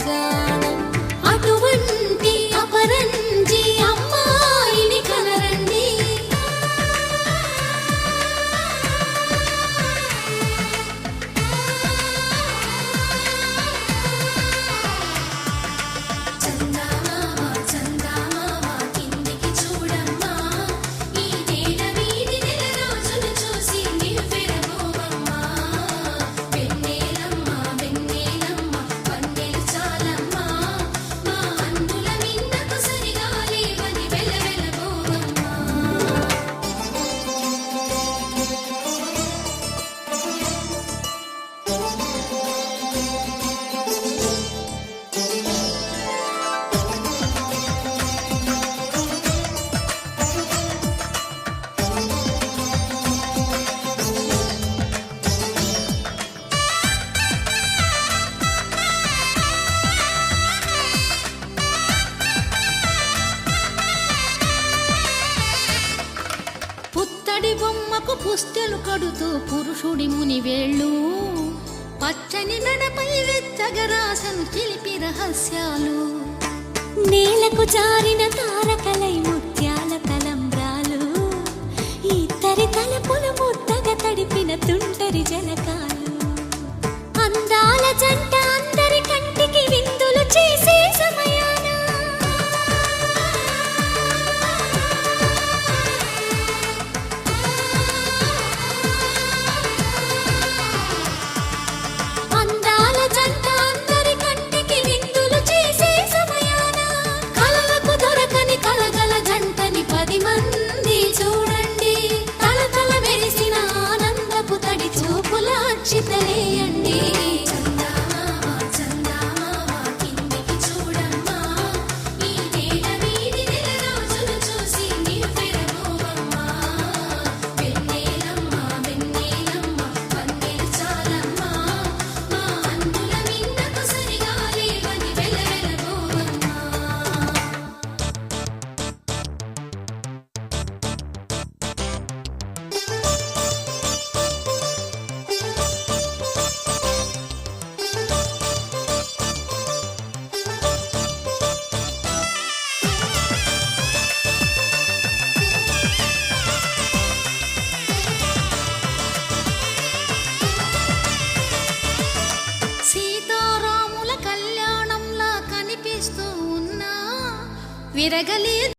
జాడ అటువంటి అపరంజి అమ్మాయిని కనరండి. పుత్తడి బొమ్మకు పుస్తెలు కడుతూ పురుషుడి ముని వేళ్ళు పచ్చని మెడపై వెచ్చగరాసను చిలిపి రహస్యాలు నేలకు జారిన తారకలై ముత్యాల తలంబ్రాలు ఇద్దరి తలపులు ముద్దగా తడిపిన తుంటరి జలకాలు అందాల జంట అందరి కంటికి విందులు చేసే సమయాన చితలేయండి. సీతారాముల కళ్యాణంలా కనిపిస్తూ ఉన్నా విరగలేదు.